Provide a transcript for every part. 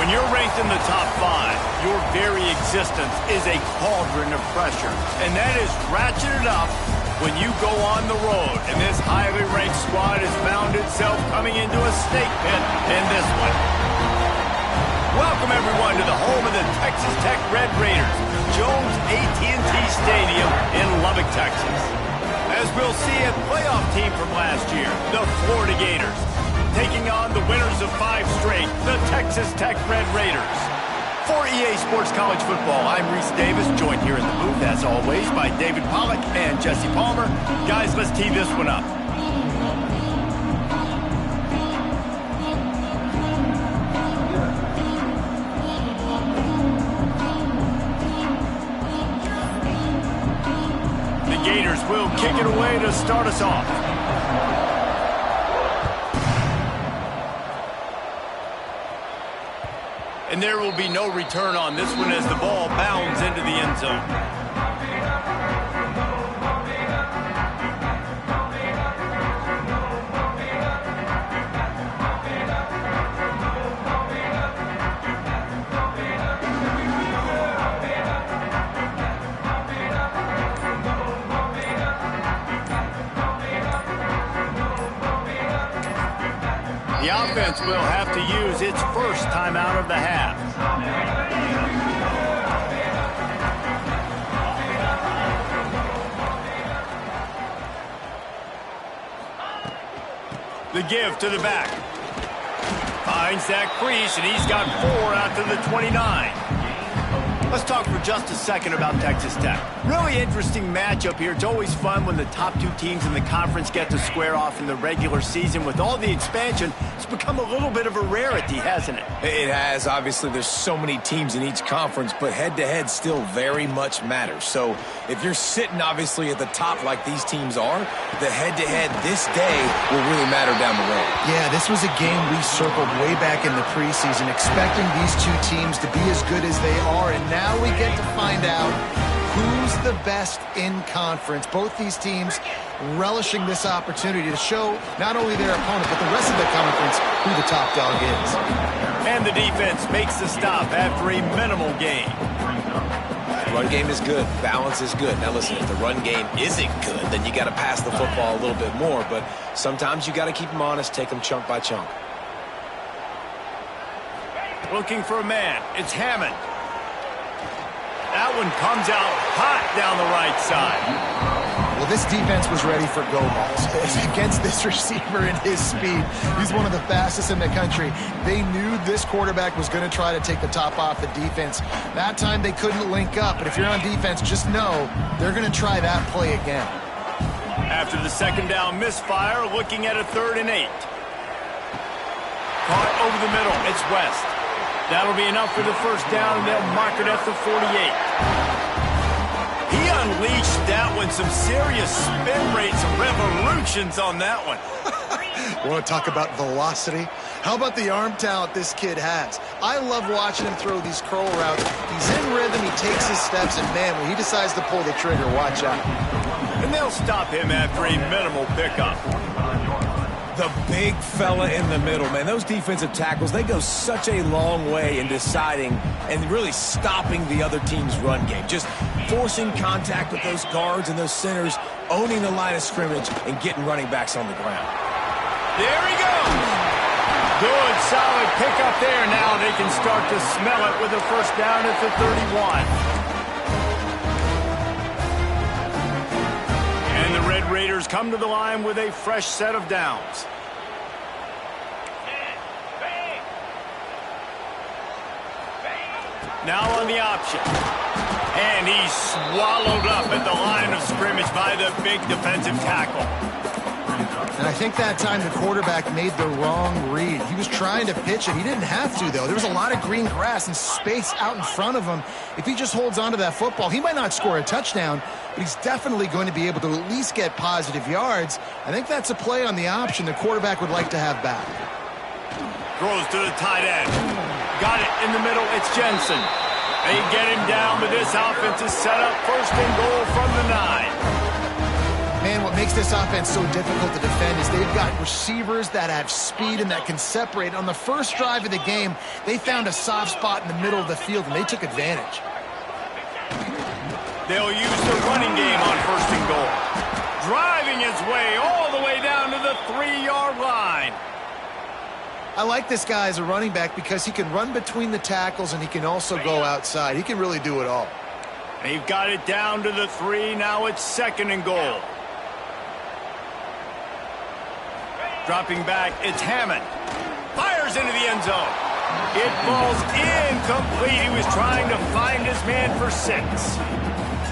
When you're ranked in the top 5, your very existence is a cauldron of pressure. And that is ratcheted up when you go on the road. And this highly ranked squad has found itself coming into a snake pit in this one. Welcome, everyone, to the home of the Texas Tech Red Raiders, Jones AT&T Stadium in Lubbock, Texas. As we'll see, a playoff team from last year, the Florida Gators, taking on the winners of 5 straight, the Texas Tech Red Raiders. For EA Sports College Football, I'm Reese Davis, joined here in the booth, as always, by David Pollack and Jesse Palmer. Guys, let's tee this one up. The Gators will kick it away to start us off. And there will be no return on this one as the ball bounds into the end zone. The offense will have to use its first timeout of the half. The give to the back. Finds that crease, and he's got 4 out to the 29. Let's talk for just a second about Texas Tech. Really interesting matchup here. It's always fun when the top 2 teams in the conference get to square off in the regular season. With all the expansion, it's become a little bit of a rarity, hasn't it? It has. Obviously, there's so many teams in each conference, but head-to-head still very much matters. So if you're sitting, obviously, at the top like these teams are, the head-to-head this day will really matter down the road. Yeah, this was a game we circled way back in the preseason, expecting these 2 teams to be as good as they are, and now we get to find out who's the best in conference. Both these teams relishing this opportunity to show not only their opponent, but the rest of the conference who the top dog is. And the defense makes the stop after a minimal gain. The run game is good. Balance is good. Now listen, if the run game isn't good, then you got to pass the football a little bit more. But sometimes you got to keep them honest, take them chunk by chunk. Looking for a man. It's Hammond. That one comes out hot down the right side. Well, this defense was ready for go balls against this receiver and his speed. He's one of the fastest in the country. They knew this quarterback was going to try to take the top off the defense. That time they couldn't link up, but if you're on defense, just know they're going to try that play again. After the second down misfire, looking at a 3rd and 8. Caught over the middle. It's West. That'll be enough for the first down, and they'll mark it at the 48. He unleashed that one. Some serious spin rates, revolutions on that one. You want to talk about velocity? How about the arm talent this kid has? I love watching him throw these curl routes. He's in rhythm, he takes his steps, and man, when he decides to pull the trigger, watch out. And they'll stop him after a minimal pickup. The big fella in the middle, man. Those defensive tackles, they go such a long way in deciding and really stopping the other team's run game. Just forcing contact with those guards and those centers, owning the line of scrimmage, and getting running backs on the ground. There he goes. Good, solid pickup there. Now they can start to smell it with a first down at the 31. And the Red Raiders come to the line with a fresh set of downs. Now on the option. And he's swallowed up at the line of scrimmage by the big defensive tackle. And I think that time the quarterback made the wrong read. He was trying to pitch it. He didn't have to, though. There was a lot of green grass and space out in front of him. If he just holds on to that football, he might not score a touchdown, but he's definitely going to be able to at least get positive yards. I think that's a play on the option the quarterback would like to have back. Throws to the tight end. Got it in the middle. It's Jensen. They get him down, but this offense is set up 1st and goal from the 9. Man, man, what makes this offense so difficult to defend is they've got receivers that have speed and that can separate. On the first drive of the game, they found a soft spot in the middle of the field, and they took advantage. They'll use the running game on first and goal. Driving his way all the way down to the 3-yard line. I like this guy as a running back because he can run between the tackles and he can also go outside. He can really do it all. They've got it down to the 3. Now it's second and goal. Dropping back, it's Hammond. Fires into the end zone. It falls incomplete. He was trying to find his man for 6.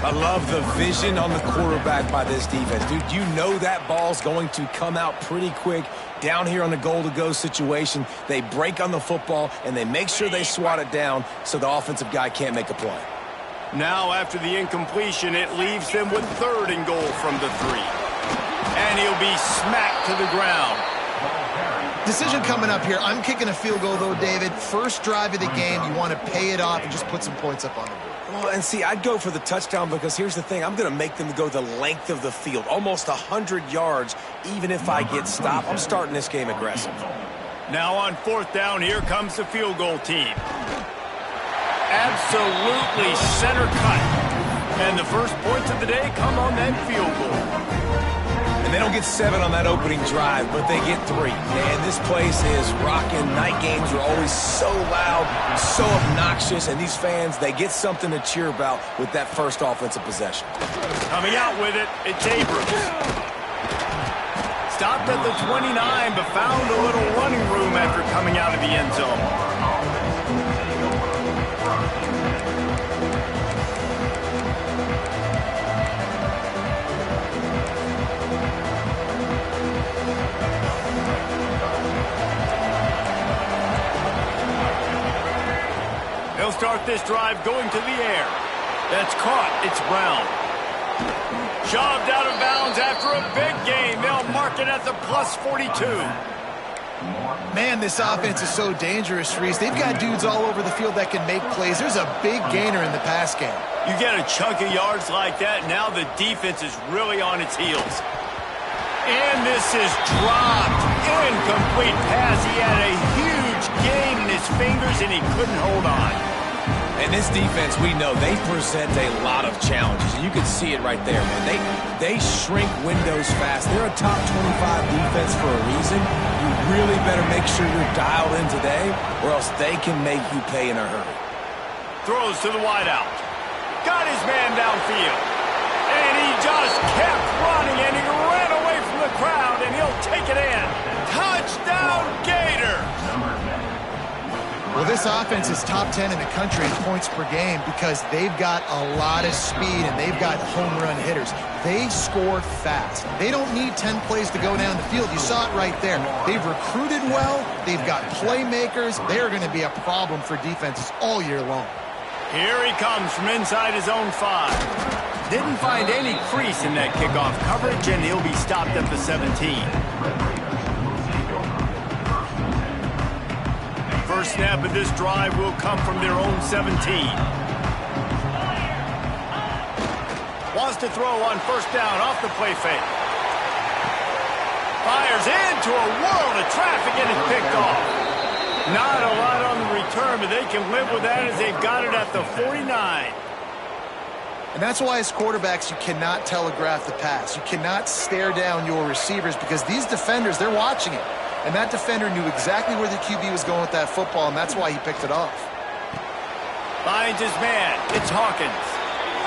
I love the vision on the quarterback by this defense. Dude, you know that ball's going to come out pretty quick. Down here on the goal-to-go situation, they break on the football, and they make sure they swat it down so the offensive guy can't make a play. Now, after the incompletion, it leaves them with third and goal from the 3. And he'll be smacked to the ground. Decision coming up here. I'm kicking a field goal, though, David. First drive of the game, you want to pay it off and just put some points up on the board. Well, and see, I'd go for the touchdown because here's the thing. I'm going to make them go the length of the field, almost 100 yards, even if I get stopped. I'm starting this game aggressive. Now on fourth down, here comes the field goal team. Absolutely center cut. And the first points of the day come on that field goal. And they don't get 7 on that opening drive, but they get 3. Man, this place is rocking. Night games are always so loud, so obnoxious, and these fans, they get something to cheer about with that first offensive possession. Coming out with it, it's Abrams. Stopped at the 29, but found a little running room after coming out of the end zone. They'll start this drive going to the air. That's caught. It's Brown. Shoved out of bounds after a big gain. They'll mark it at the plus 42. Man, this offense is so dangerous, Reese. They've got dudes all over the field that can make plays. There's a big gainer in the pass game. You get a chunk of yards like that, now the defense is really on its heels. And this is dropped. Incomplete pass. He had a huge gain in his fingers, and he couldn't hold on. And this defense, we know, they present a lot of challenges. And you can see it right there, man. They shrink windows fast. They're a top 25 defense for a reason. You really better make sure you're dialed in today, or else they can make you pay in a hurry. Throws to the wideout. Got his man downfield. And he just kept running, and he ran away from the crowd, and he'll take it in. Touchdown, Gators! Well, this offense is top 10 in the country in points per game because they've got a lot of speed and they've got home run hitters. They score fast. They don't need 10 plays to go down the field. You saw it right there. They've recruited well. They've got playmakers. They are going to be a problem for defenses all year long. Here he comes from inside his own 5. Didn't find any crease in that kickoff coverage, and he'll be stopped at the 17. First snap of this drive will come from their own 17. Wants to throw on first down off the play fake. Fires into a world of traffic and is picked off. Not a lot on the return, but they can live with that as they've got it at the 49. And that's why as quarterbacks you cannot telegraph the pass. You cannot stare down your receivers because these defenders, they're watching it. And that defender knew exactly where the QB was going with that football, and that's why he picked it off. Finds his man. It's Hawkins.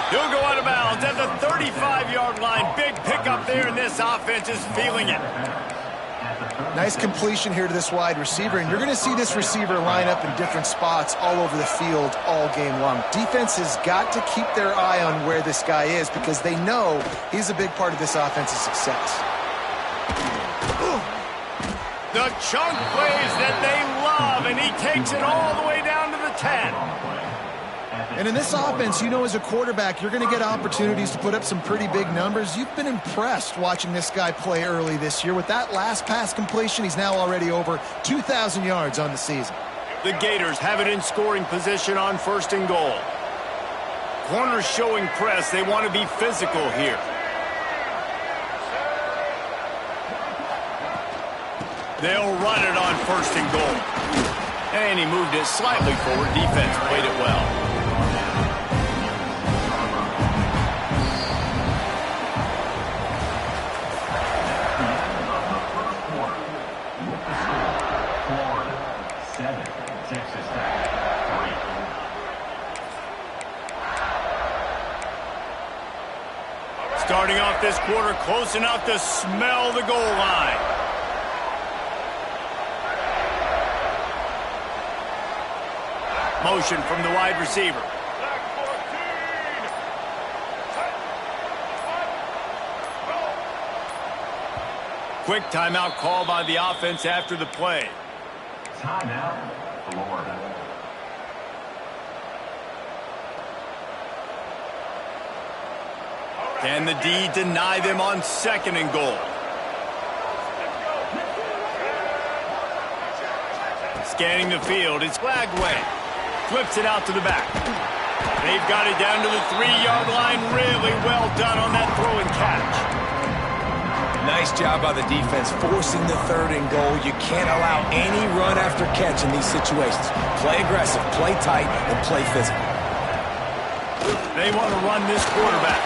He'll go out of bounds at the 35-yard line. Big pickup there, and this offense is feeling it. Nice completion here to this wide receiver, and you're going to see this receiver line up in different spots all over the field all game long. Defense has got to keep their eye on where this guy is because they know he's a big part of this offense's success. The chunk plays that they love, and he takes it all the way down to the 10. And in this offense, you know, as a quarterback, you're going to get opportunities to put up some pretty big numbers. You've been impressed watching this guy play early this year. With that last pass completion, he's now already over 2,000 yards on the season. The Gators have it in scoring position on first and goal. Corners showing press. They want to be physical here. They'll run it on 1st and goal. And he moved it slightly forward. Defense played it well. Starting off this quarter close enough to smell the goal line. Motion from the wide receiver. Quick timeout call by the offense after the play. Timeout, Florida. Can the D deny them on 2nd and goal? Scanning the field, it's flagged away. Flips it out to the back. They've got it down to the 3-yard line. Really well done on that throw and catch. Nice job by the defense forcing the 3rd and goal. You can't allow any run after catch in these situations. Play aggressive, play tight, and play physical. They want to run this quarterback.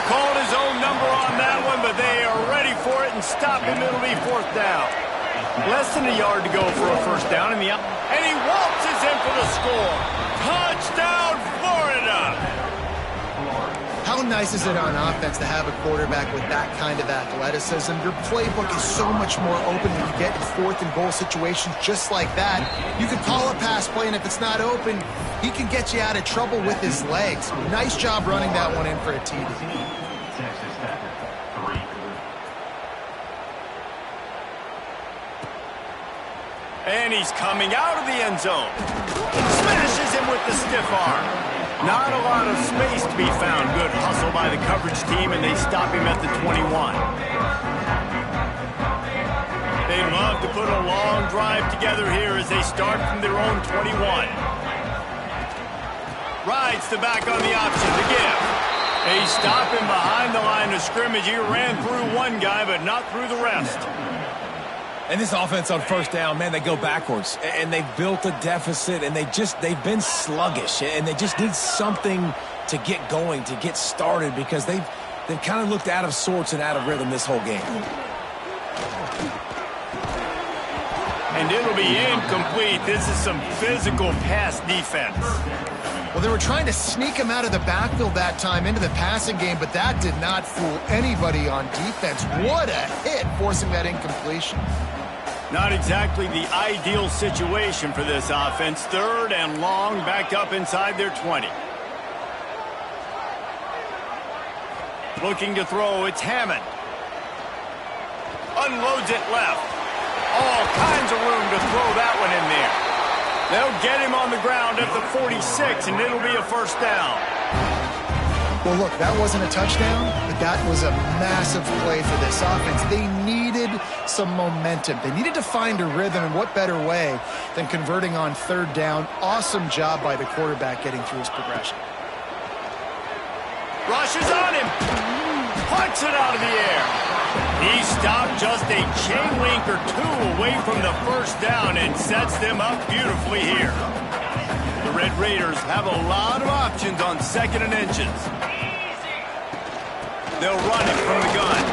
Called his own number on that one, but they are ready for it and stop him. It'll be 4th down. Less than a yard to go for a 1st down. And he waltzes in for the score. Touchdown, Florida! How nice is it on offense to have a quarterback with that kind of athleticism? Your playbook is so much more open when you get in 4th and goal situations just like that. You can call a pass play, and if it's not open, he can get you out of trouble with his legs. Nice job running that one in for a TD. Texas Tech, 3. And he's coming out of the end zone. Smashes him with the stiff arm. Not a lot of space to be found. Good hustle by the coverage team, and they stop him at the 21. They love to put a long drive together here as they start from their own 21. Rides the back on the option to give. They stop him behind the line of scrimmage. He ran through one guy, but not through the rest. And this offense on 1st down, man, they go backwards. And they've built a deficit, and they've been sluggish. And they just need something to get going, to get started, because they've kind of looked out of sorts and out of rhythm this whole game. And it'll be incomplete. This is some physical pass defense. Well, they were trying to sneak him out of the backfield that time into the passing game, but that did not fool anybody on defense. What a hit, forcing that incompletion. Not exactly the ideal situation for this offense. 3rd and long, back up inside their 20. Looking to throw, it's Hammond. Unloads it left. All kinds of room to throw that one in there. They'll get him on the ground at the 46, and it'll be a 1st down. Well, look, that wasn't a touchdown, but that was a massive play for this offense. They needed some momentum. They needed to find a rhythm, and what better way than converting on 3rd down. Awesome job by the quarterback getting through his progression. Rushes on him. Punts it out of the air. He stopped just a chain link or 2 away from the 1st down and sets them up beautifully here. The Red Raiders have a lot of options on 2nd and inches. They'll run it from the gun.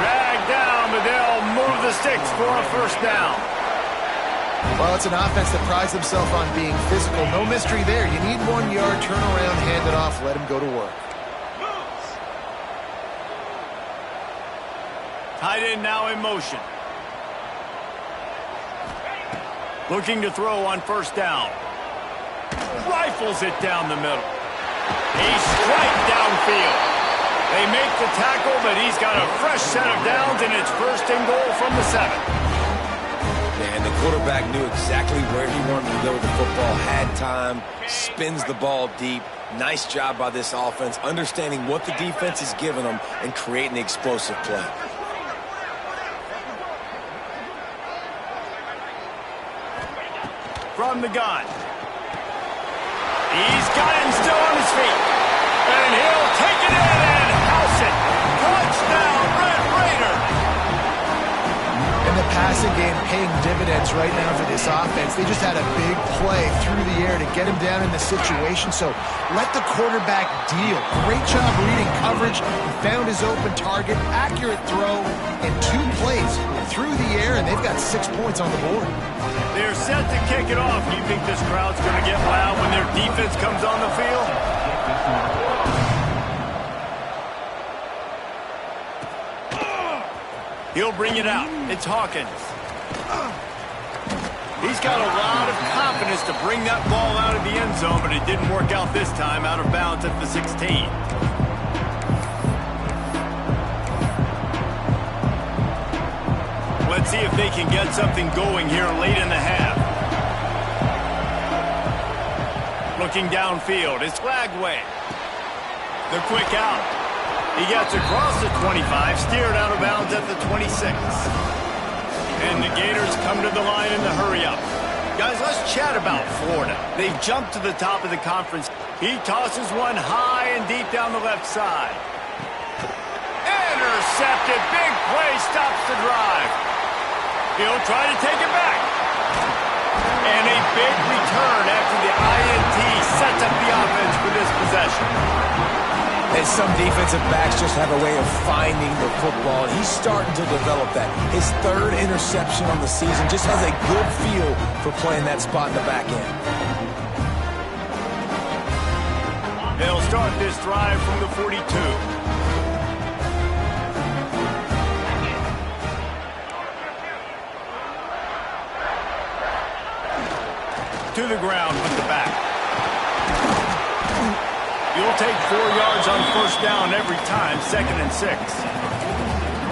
Dragged down, but they'll move the sticks for a 1st down. Well, it's an offense that prides themselves on being physical. No mystery there. You need 1 yard, turn around, hand it off, let him go to work. Tight end now in motion. Looking to throw on 1st down. Rifles it down the middle. A strike downfield. They make the tackle, but he's got a fresh set of downs, and it's 1st and goal from the 7. Man, the quarterback knew exactly where he wanted to go with the football, had time, spins the ball deep. Nice job by this offense, understanding what the defense is giving them and creating the explosive play. From the gun. He's got him still on his feet. And he'll take it in and house it. Touchdown, Red Raider. And the pass passing game paying dividends right now for this offense. They just had a big play through the air to get him down in the situation. So let the quarterback deal. Great job reading coverage. He found his open target, accurate throw, and 2 plays through the air, and they've got 6 points on the board. They're set to kick it off. Do you think this crowd's going to get loud when their defense comes on the field? He'll bring it out. It's Hawkins. He's got a lot of confidence to bring that ball out of the end zone, but it didn't work out this time, out of bounds at the 16. Let's see if they can get something going here late in the half. Looking downfield, it's Lagway. The quick out. He gets across the 25, steered out of bounds at the 26. And the Gators come to the line in the hurry-up. Guys, let's chat about Florida. They've jumped to the top of the conference. He tosses one high and deep down the left side. Intercepted. Big play stops the drive. He'll try to take it back. And a big return after the INT sets up the offense for this possession. And some defensive backs just have a way of finding the football, and he's starting to develop that. His 3rd interception on the season, just has a good feel for playing that spot in the back end. They'll start this drive from the 42. To the ground with the back. You'll take 4 yards on first down every time, 2nd and 6.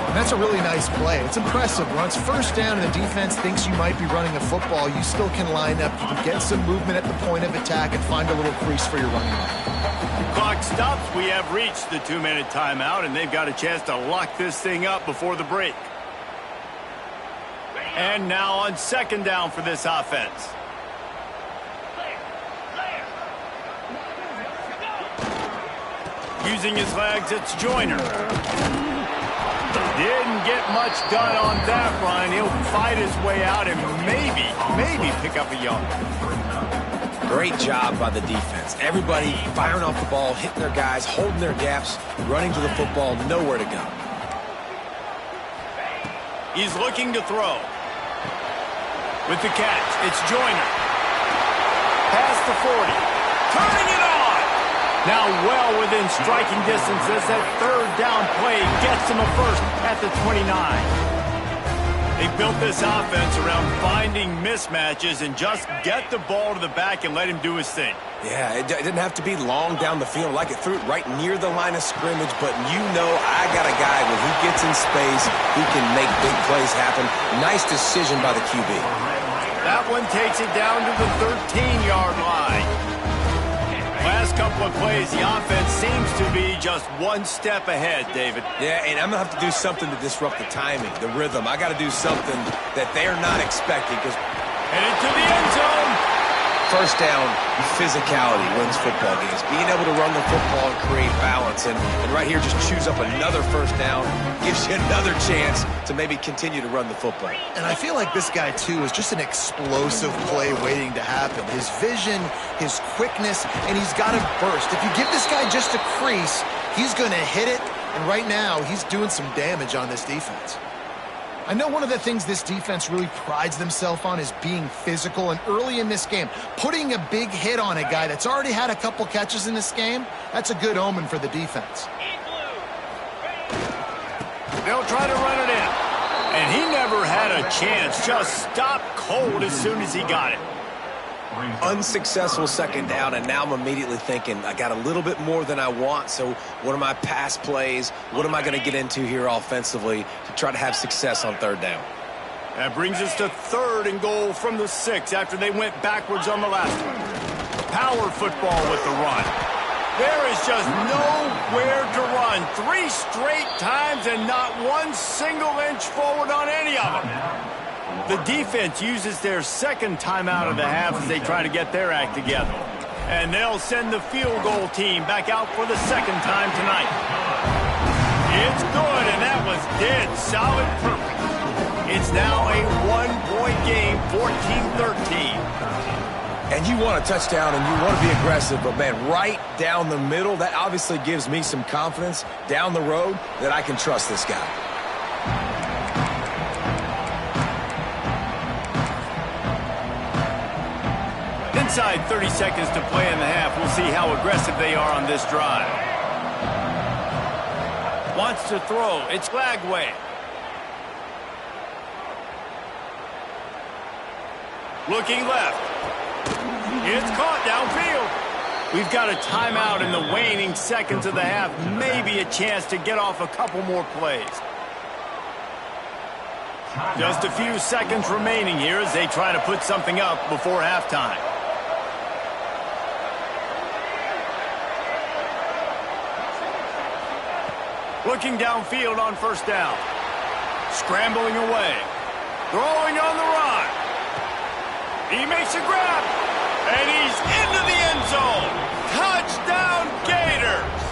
And that's a really nice play. It's impressive. Once first down and the defense thinks you might be running the football, you still can line up. You can get some movement at the point of attack and find a little crease for your running back. Clock stops. We have reached the 2-minute timeout, and they've got a chance to lock this thing up before the break. And now on 2nd down for this offense. Using his legs, it's Joyner. Didn't get much done on that run. He'll fight his way out and maybe pick up a yard. Great job by the defense. Everybody firing off the ball, hitting their guys, holding their gaps, running to the football, nowhere to go. He's looking to throw. With the catch, it's Joyner. Past the 40. Turning it on. Now well within striking distance as that 3rd down play gets him a first at the 29. They built this offense around finding mismatches and just get the ball to the back and let him do his thing. Yeah, it didn't have to be long down the field. Like it threw it right near the line of scrimmage, but you know I got a guy when he gets in space, he can make big plays happen. Nice decision by the QB. That one takes it down to the 13-yard line. Last couple of plays, the offense seems to be just one step ahead, David. Yeah, and I'm going to have to do something to disrupt the timing, the rhythm. I got to do something that they're not expecting. And into the end zone. First down, physicality wins football games. Being able to run the football and create balance. And right here, just choose up another first down. Gives you another chance to maybe continue to run the football. And I feel like this guy, too, is just an explosive play waiting to happen. His vision, his quickness, and he's got a burst. If you give this guy just a crease, he's going to hit it. And right now, he's doing some damage on this defense. I know one of the things this defense really prides themselves on is being physical, and early in this game, putting a big hit on a guy that's already had a couple catches in this game, that's a good omen for the defense. They'll try to run it in. And he never had a chance, just stopped cold as soon as he got it. Unsuccessful 2nd down, and now I'm immediately thinking, I got a little bit more than I want, so what are my pass plays? What am I going to get into here offensively to try to have success on 3rd down? That brings us to 3rd and goal from the 6 after they went backwards on the last one. Power football with the run. There is just nowhere to run. 3 straight times and not one single inch forward on any of them. The defense uses their 2nd timeout of the half as they try to get their act together. And they'll send the field goal team back out for the 2nd time tonight. It's good, and that was dead solid perfect. It's now a one-point game, 14-13. And you want a touchdown and you want to be aggressive, but, man, right down the middle, that obviously gives me some confidence down the road that I can trust this guy. Inside 30 seconds to play in the half. We'll see how aggressive they are on this drive. Wants to throw. It's Lagway. Looking left. It's caught downfield. We've got a timeout in the waning seconds of the half. Maybe a chance to get off a couple more plays. Just a few seconds remaining here as they try to put something up before halftime. Looking downfield on first down. Scrambling away. Throwing on the run. He makes a grab. And he's into the end zone. Touchdown Gators.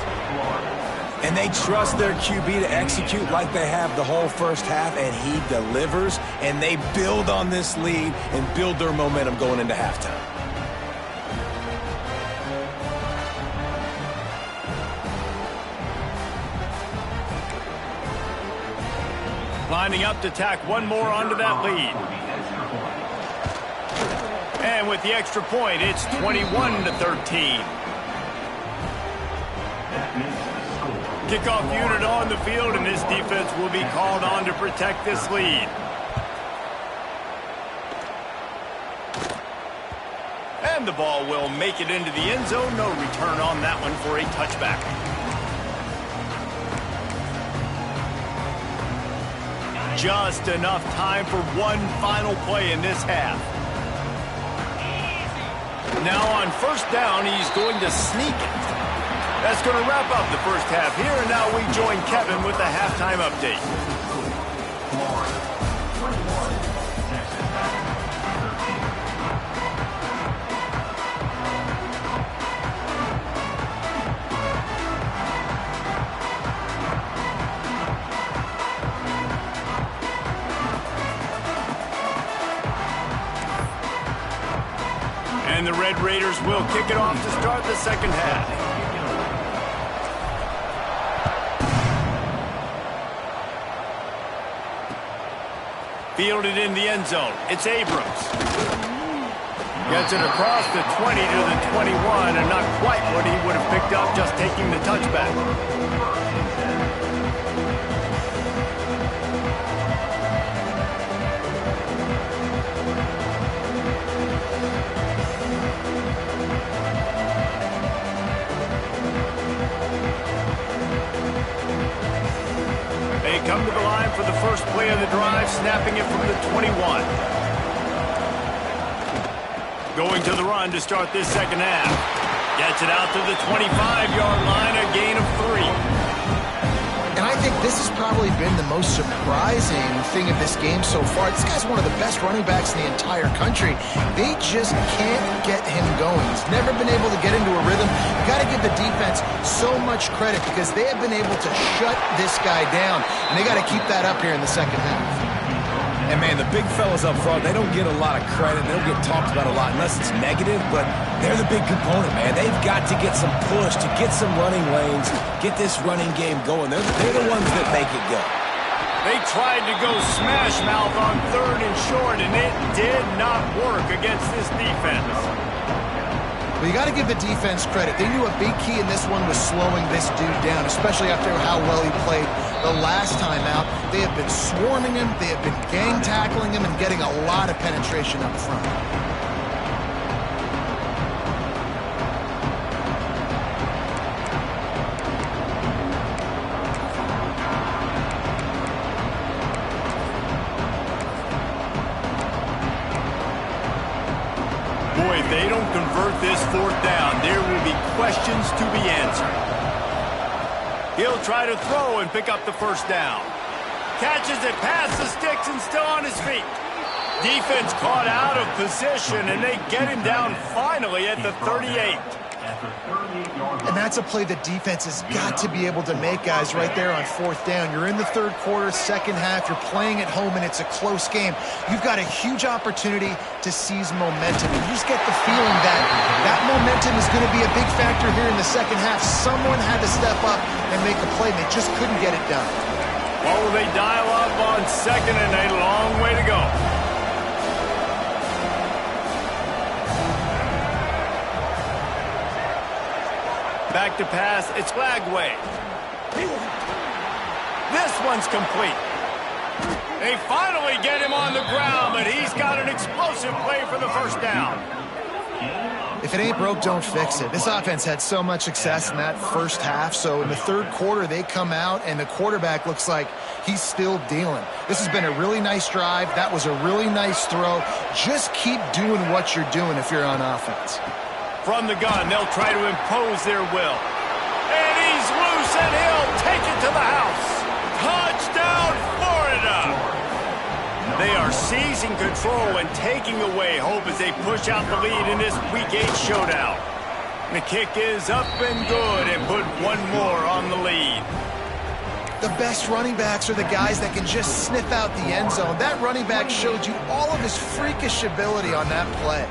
And they trust their QB to execute like they have the whole first half, and he delivers. And they build on this lead and build their momentum going into halftime. Lining up to tack one more onto that lead. And with the extra point, it's 21-13. Kickoff unit on the field, and this defense will be called on to protect this lead. And the ball will make it into the end zone. No return on that one for a touchback. Just enough time for one final play in this half. Now on first down, he's going to sneak it. That's going to wrap up the first half here, and now we join Kevin with the halftime update. And the Red Raiders will kick it off to start the second half. Fielded in the end zone. It's Abrams. Gets it across the 20 to the 21, and not quite what he would have picked up just taking the touchback. They come to the line for the first play of the drive, snapping it from the 21. Going to the run to start this second half. Gets it out to the 25-yard line, a gain of 3. And I think this has probably been the most surprising thing of this game so far. This guy's one of the best running backs in the entire country. They just can't get him going. He's never been able to get into a rhythm. You got to give the defense so much credit because they have been able to shut this guy down. And they got to keep that up here in the second half. And, man, the big fellas up front, they don't get a lot of credit. They don't get talked about a lot unless it's negative, but they're the big component, man. They've got to get some push, to get some running lanes, get this running game going. They're the ones that make it go. They tried to go smash mouth on third and short, and it did not work against this defense. Well, you got to give the defense credit. They knew a big key in this one was slowing this dude down, especially after how well he played the last time out. They have been swarming him, they have been gang tackling him, and getting a lot of penetration up front. Boy, if they don't convert this fourth down, there will be questions to be answered. He'll try to throw and pick up the first down. Catches it past the sticks and still on his feet. Defense caught out of position, and they get him down finally at the 38. at the 38-yard line. And that's a play the defense has got to be able to make, guys, right there on fourth down. You're in the third quarter, second half. You're playing at home, and it's a close game. You've got a huge opportunity to seize momentum. And you just get the feeling that that momentum is going to be a big factor here in the second half. Someone had to step up and make a play, and they just couldn't get it done. Well, they dial up on second and a long way to go. Back to pass, it's Lagway. This one's complete. They finally get him on the ground, but he's got an explosive play for the first down. If it ain't broke, don't fix it. This offense had so much success in that first half, so in the third quarter, they come out, and the quarterback looks like he's still dealing. This has been a really nice drive. That was a really nice throw. Just keep doing what you're doing if you're on offense. From the gun, they'll try to impose their will. And he's loose, and he'll take it to the house. Touchdown, Florida! They are seizing control and taking away hope as they push out the lead in this Week 8 showdown. The kick is up and good and put one more on the lead. The best running backs are the guys that can just sniff out the end zone. That running back showed you all of his freakish ability on that play.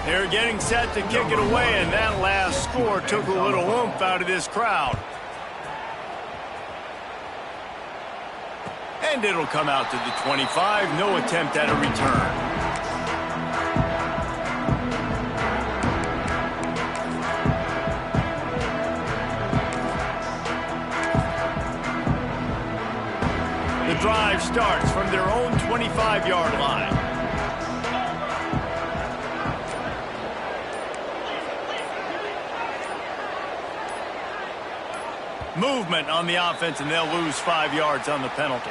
They're getting set to kick it away, and that last score took a little oomph out of this crowd. And it'll come out to the 25. No attempt at a return. The drive starts from their own 25-yard line. Movement on the offense, and they'll lose 5 yards on the penalty.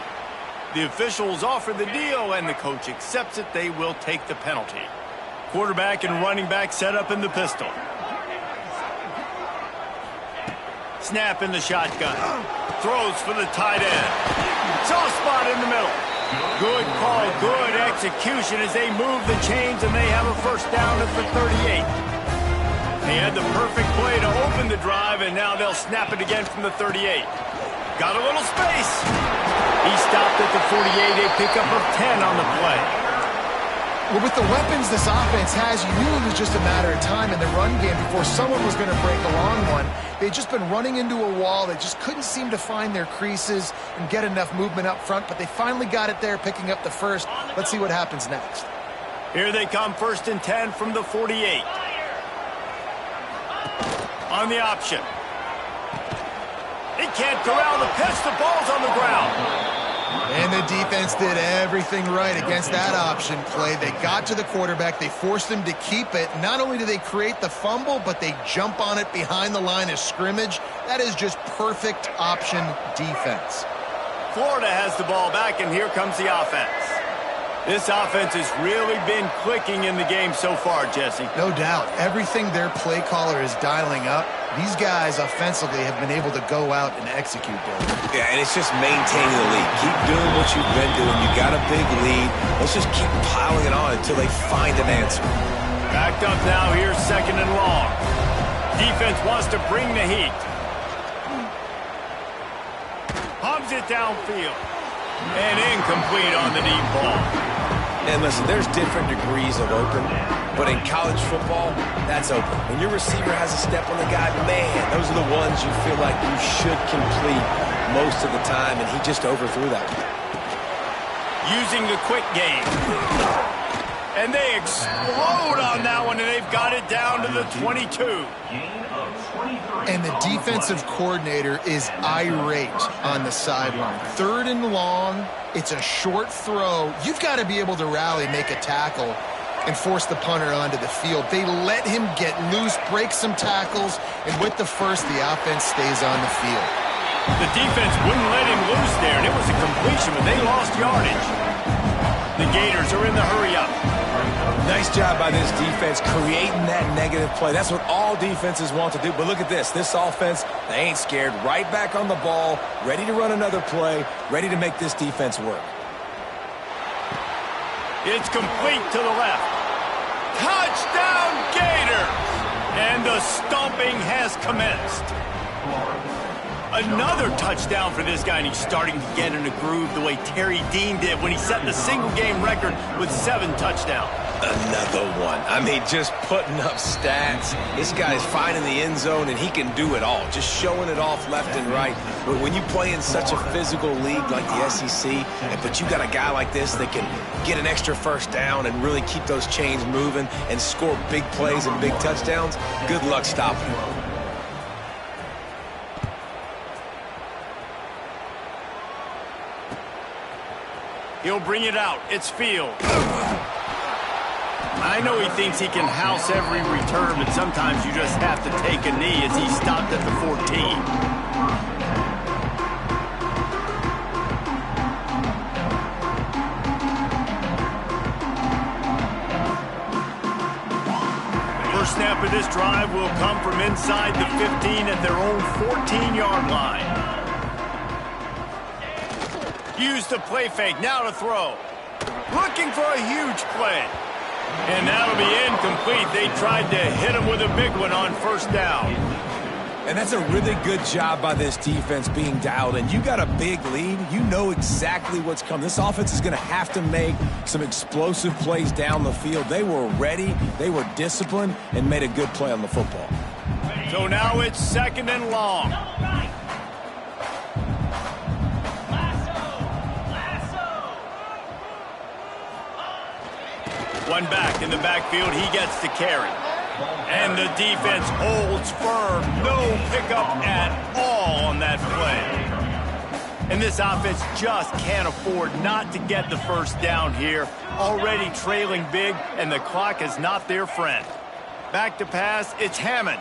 The officials offer the deal, and the coach accepts it. They will take the penalty. Quarterback and running back set up in the pistol. Snap in the shotgun. Throws for the tight end. Soft spot in the middle. Good call, good execution as they move the chains, and they have a first down at the 38. He had the perfect play to open the drive, and now they'll snap it again from the 38. Got a little space. He stopped at the 48, a pickup of 10 on the play. Well, with the weapons this offense has, you knew it was just a matter of time in the run game before someone was going to break a long one. They'd just been running into a wall. They just couldn't seem to find their creases and get enough movement up front, but they finally got it there, picking up the first. Let's see what happens next. Here they come, 1st and 10 from the 48. On the option. He can't corral the pitch. The ball's on the ground. And the defense did everything right against that option play. They got to the quarterback. They forced him to keep it. Not only do they create the fumble, but they jump on it behind the line of scrimmage. That is just perfect option defense. Florida has the ball back, and here comes the offense. This offense has really been clicking in the game so far, Jesse. No doubt. Everything their play caller is dialing up, these guys offensively have been able to go out and execute them. Yeah, and it's just maintaining the lead. Keep doing what you've been doing. You got a big lead. Let's just keep piling it on until they find an answer. Backed up now. Here's 2nd and long. Defense wants to bring the heat. Hubs it downfield. And incomplete on the deep ball. And listen, there's different degrees of open, but in college football, that's open. When your receiver has a step on the guy, man, those are the ones you feel like you should complete most of the time, and he just overthrew that one. Using the quick game. And they explode on that one, and they've got it down to the 22. And the defensive coordinator is irate on the sideline. 3rd and long, it's a short throw. You've got to be able to rally, make a tackle, and force the punter onto the field. They let him get loose, break some tackles, and with the first, the offense stays on the field. The defense wouldn't let him loose there, and it was a completion, but they lost yardage. The Gators are in the hurry-up. Nice job by this defense creating that negative play. That's what all defenses want to do. But look at this. This offense, they ain't scared. Right back on the ball, ready to run another play, ready to make this defense work. It's complete to the left. Touchdown, Gators! And the stomping has commenced. Another touchdown for this guy, and he's starting to get in a groove the way Terry Dean did when he set the single-game record with 7 touchdowns. Another one. I mean, just putting up stats. This guy's finding the end zone, and he can do it all. Just showing it off left and right. But when you play in such a physical league like the SEC, but you got a guy like this that can get an extra first down and really keep those chains moving and score big plays and big touchdowns, good luck stopping him. He'll bring it out. It's Field. I know he thinks he can house every return, but sometimes you just have to take a knee as he stopped at the 14. First snap of this drive will come from inside the 15 at their own 14-yard line. Use the play fake, now to throw. Looking for a huge play. And that'll be incomplete. They tried to hit him with a big one on first down. And that's a really good job by this defense being dialed in. You got a big lead. You know exactly what's coming. This offense is going to have to make some explosive plays down the field. They were ready, they were disciplined, and made a good play on the football. So now it's 2nd and long. One back in the backfield, he gets to carry. And the defense holds firm. No pickup at all on that play. And this offense just can't afford not to get the first down here. Already trailing big, and the clock is not their friend. Back to pass, it's Hammond.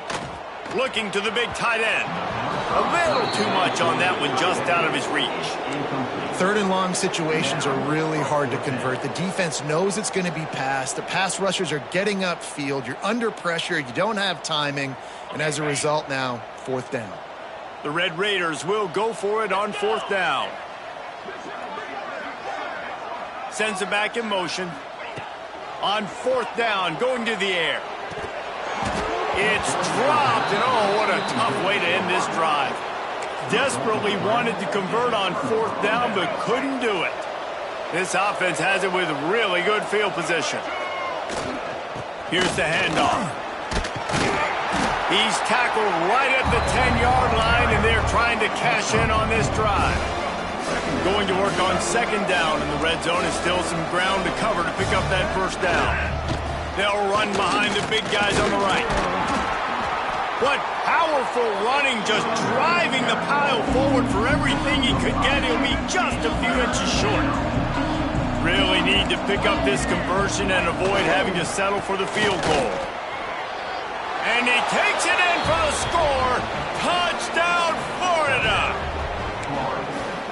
Looking to the big tight end. A little too much on that one, just out of his reach. 3rd and long situations are really hard to convert. The defense knows it's going to be passed. The pass rushers are getting upfield. You're under pressure. You don't have timing. And as a result now, 4th down. The Red Raiders will go for it on 4th down. Sends it back in motion. On 4th down, going to the air. It's dropped, and oh, what a tough way to end this drive. Desperately wanted to convert on 4th down, but couldn't do it. This offense has it with really good field position. Here's the handoff. He's tackled right at the 10-yard line, and they're trying to cash in on this drive. Going to work on 2nd down in the red zone, and still some ground to cover to pick up that first down. They'll run behind the big guys on the right. What powerful running, just driving the pile forward for everything he could get. He'll be just a few inches short. Really need to pick up this conversion and avoid having to settle for the field goal. And he takes it in for the score. Touchdown, Florida!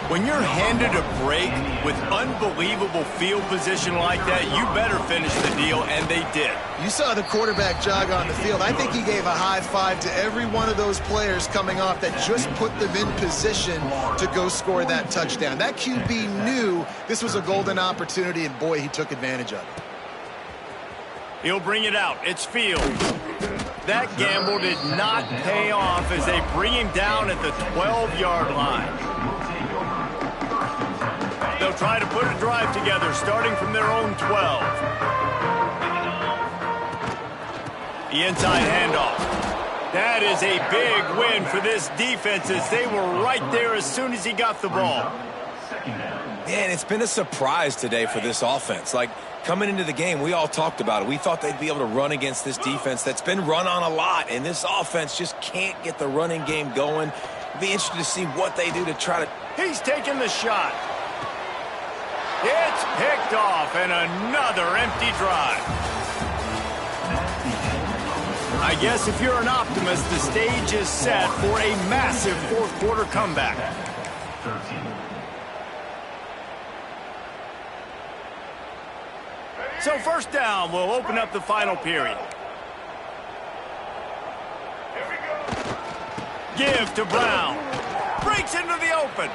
When you're handed a break with unbelievable field position like that, you better finish the deal, and they did. You saw the quarterback jog on the field. I think he gave a high five to every one of those players coming off that just put them in position to go score that touchdown. That QB knew this was a golden opportunity, and boy, he took advantage of it. He'll bring it out. It's Field. That gamble did not pay off as they bring him down at the 12-yard line. They'll try to put a drive together, starting from their own 12. The inside handoff. That is a big win for this defense as they were right there as soon as he got the ball. Man, it's been a surprise today for this offense. Like, coming into the game, we all talked about it. We thought they'd be able to run against this defense that's been run on a lot, and this offense just can't get the running game going. Be interested to see what they do to try to... He's taking the shot. It's picked off, and another empty drive. I guess if you're an optimist, the stage is set for a massive fourth-quarter comeback. 13. So first down will open up the final period. Give to Brown. Breaks into the open.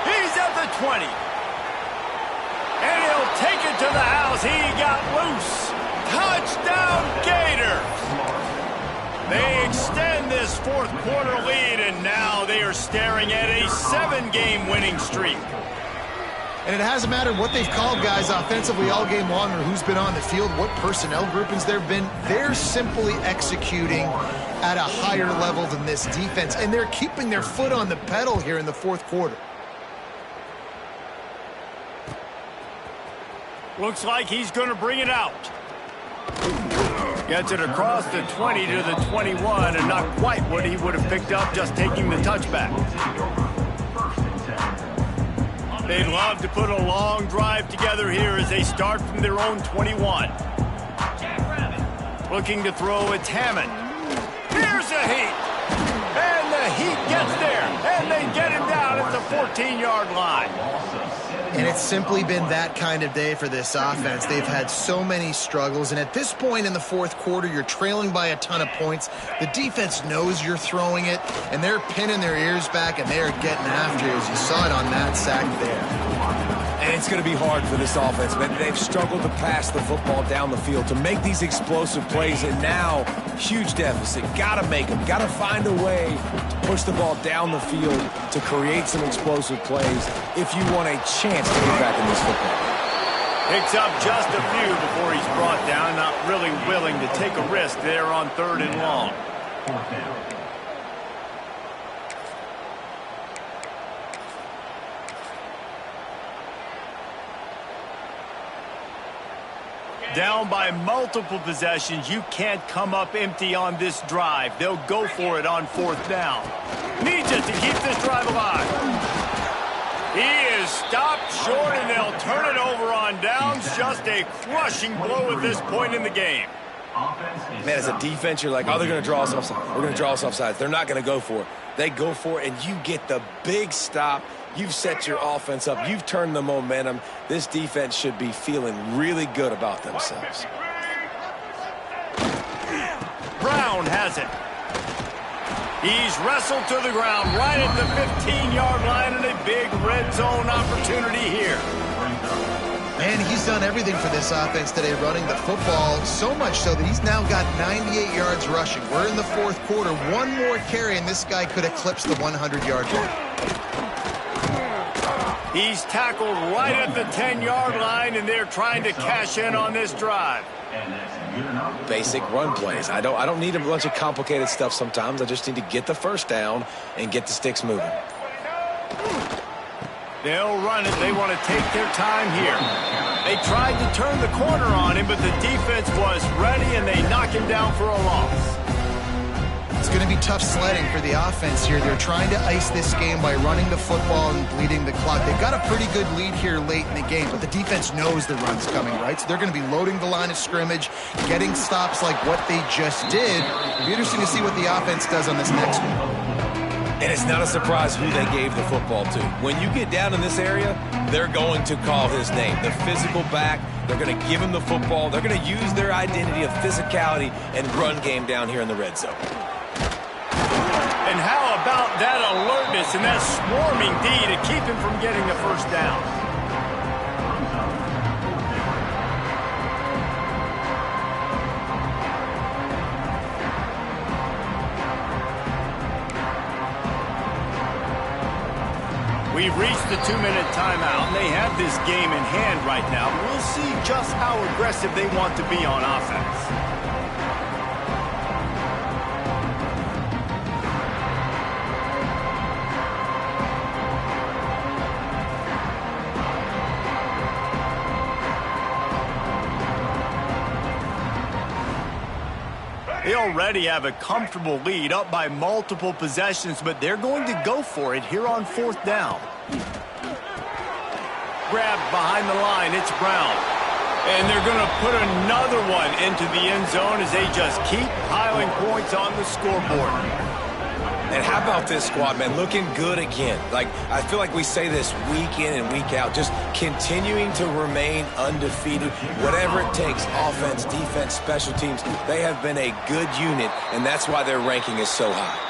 He's at the 20. And he'll take it to the house. He got loose. Touchdown Gators. They extend this fourth quarter lead, and now they are staring at a 7-game winning streak. And it hasn't mattered what they've called guys offensively all game long or who's been on the field, what personnel groupings there have been. They're simply executing at a higher level than this defense, and they're keeping their foot on the pedal here in the fourth quarter. Looks like he's going to bring it out. Gets it across the 20 to the 21, and not quite what he would have picked up just taking the touchback. They'd love to put a long drive together here as they start from their own 21. Looking to throw, it's Hammond. Here's a Heat. And the Heat gets there, and they get him down at the 14-yard line. And it's simply been that kind of day for this offense. They've had so many struggles, and at this point in the fourth quarter, you're trailing by a ton of points. The defense knows you're throwing it, and they're pinning their ears back, and they are getting after you, as you saw it on that sack there. And it's going to be hard for this offense, man. They've struggled to pass the football down the field, to make these explosive plays, and now, huge deficit. Got to make them. Got to find a way to push the ball down the field to create some explosive plays if you want a chance to get back in this football. Picks up just a few before he's brought down, not really willing to take a risk there on 3rd and long. Fourth down. Down by multiple possessions, you can't come up empty on this drive. They'll go for it on 4th down. Needs it to keep this drive alive. He is stopped short, and they'll turn it over on downs. Just a crushing blow at this point in the game. Man, as a defense, you're like, oh, they're going to draw us offside. We're going to draw us offside. They're not going to go for it. They go for it, and you get the big stop. You've set your offense up. You've turned the momentum. This defense should be feeling really good about themselves. Brown has it. He's wrestled to the ground right at the 15-yard line, and a big red zone opportunity here. Man, he's done everything for this offense today, running the football, so much so that he's now got 98 yards rushing. We're in the fourth quarter. One more carry, and this guy could eclipse the 100-yard mark. He's tackled right at the 10-yard line, and they're trying to cash in on this drive. Basic run plays. I don't need a bunch of complicated stuff sometimes. I just need to get the first down and get the sticks moving. They'll run it. They want to take their time here. They tried to turn the corner on him, but the defense was ready, and they knock him down for a loss. It's going to be tough sledding for the offense here. They're trying to ice this game by running the football and bleeding the clock. They've got a pretty good lead here late in the game, but the defense knows the run's coming, right? So they're going to be loading the line of scrimmage, getting stops like what they just did. It'll be interesting to see what the offense does on this next one. And it's not a surprise who they gave the football to. When you get down in this area, they're going to call his name. The physical back, they're going to give him the football. They're going to use their identity of physicality and run game down here in the red zone. And how about that alertness and that swarming D to keep him from getting the first down? We've reached the 2-minute timeout, and they have this game in hand right now. We'll see just how aggressive they want to be on offense. They already have a comfortable lead, up by multiple possessions, but they're going to go for it here on 4th down. Grabbed behind the line, it's Brown. And they're going to put another one into the end zone as they just keep piling points on the scoreboard. And how about this squad, man? Looking good again. Like, I feel like we say this week in and week out, just continuing to remain undefeated. Whatever it takes, offense, defense, special teams, they have been a good unit, and that's why their ranking is so high.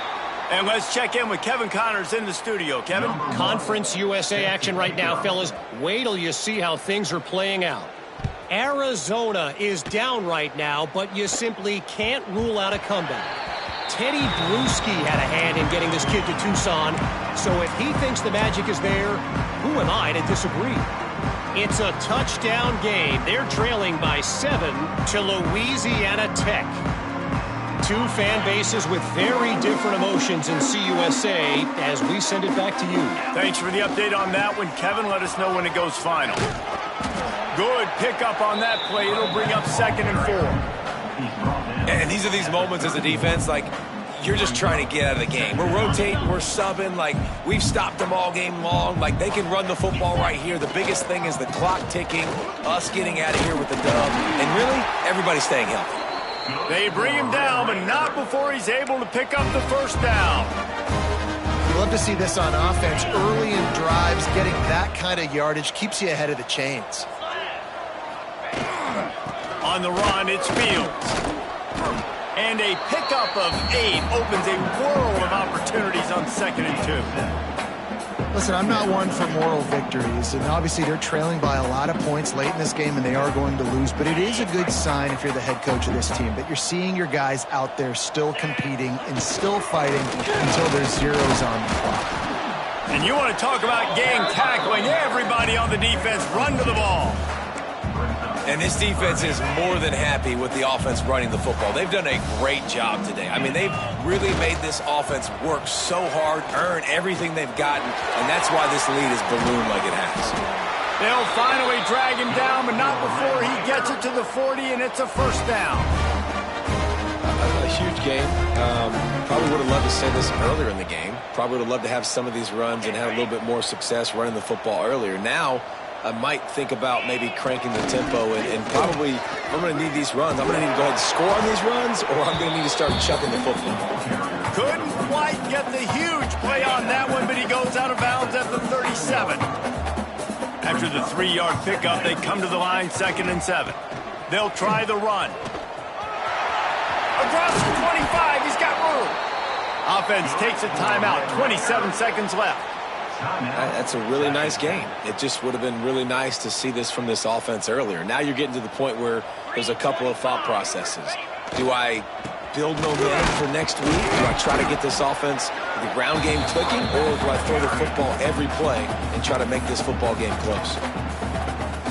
And let's check in with Kevin Connors in the studio. Kevin? Conference USA action right now, fellas. Wait till you see how things are playing out. Arizona is down right now, but you simply can't rule out a comeback. Teddy Bruschi had a hand in getting this kid to Tucson, so if he thinks the magic is there, who am I to disagree? It's a touchdown game. They're trailing by 7 to Louisiana Tech. Two fan bases with very different emotions in CUSA as we send it back to you. Thanks for the update on that one, Kevin. Let us know when it goes final. Good pickup on that play. It'll bring up 2nd and 4. And these are these moments as a defense, like, you're just trying to get out of the game. We're rotating, we're subbing, like, we've stopped them all game long. Like, they can run the football right here. The biggest thing is the clock ticking, us getting out of here with the dub, and really, everybody staying healthy. They bring him down, but not before he's able to pick up the first down. You love to see this on offense. Early in drives, getting that kind of yardage keeps you ahead of the chains. On the run, it's Fields. And a pickup of 8 opens a world of opportunities on 2nd and 2. Listen, I'm not one for moral victories, and obviously they're trailing by a lot of points late in this game, and they are going to lose, but it is a good sign if you're the head coach of this team that you're seeing your guys out there still competing and still fighting until there's zeros on the clock. And you want to talk about gang tackling, everybody on the defense run to the ball. And this defense is more than happy with the offense running the football. They've done a great job today. I mean, they've really made this offense work so hard, earn everything they've gotten, and that's why this lead is ballooned like it has. They'll finally drag him down, but not before he gets it to the 40, and it's a first down. A huge game. Probably would have loved to say this earlier in the game. Probably would have loved to have some of these runs and have a little bit more success running the football earlier. Now, I might think about maybe cranking the tempo and probably, if I'm going to need these runs, I'm going to need to go ahead and score on these runs, or I'm going to need to start chucking the football. Couldn't quite get the huge play on that one, but he goes out of bounds at the 37. After the 3-yard pickup, they come to the line 2nd and 7. They'll try the run. Across the 25, he's got room. Offense takes a timeout, 27 seconds left. That's a really nice game. It just would have been really nice to see this from this offense earlier. Now you're getting to the point where there's a couple of thought processes. Do I build momentum for next week? Do I try to get this offense, the ground game clicking, or do I throw the football every play and try to make this football game close?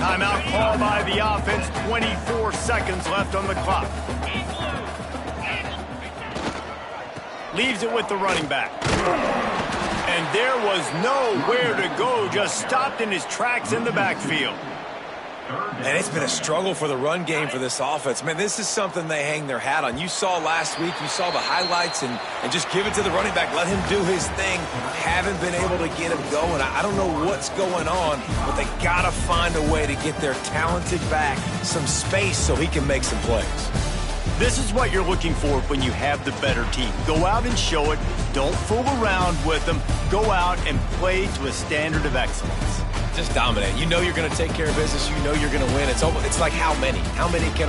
Timeout called by the offense, 24 seconds left on the clock. Leaves it with the running back. And there was nowhere to go, just stopped in his tracks in the backfield. And it's been a struggle for the run game for this offense. Man, this is something they hang their hat on. You saw last week, you saw the highlights, and just give it to the running back. Let him do his thing. Haven't been able to get him going. I don't know what's going on, but they got to find a way to get their talented back some space so he can make some plays. This is what you're looking for when you have the better team. Go out and show it. Don't fool around with them. Go out and play to a standard of excellence. Just dominate. You know you're going to take care of business. You know you're going to win. It's like how many? How many can I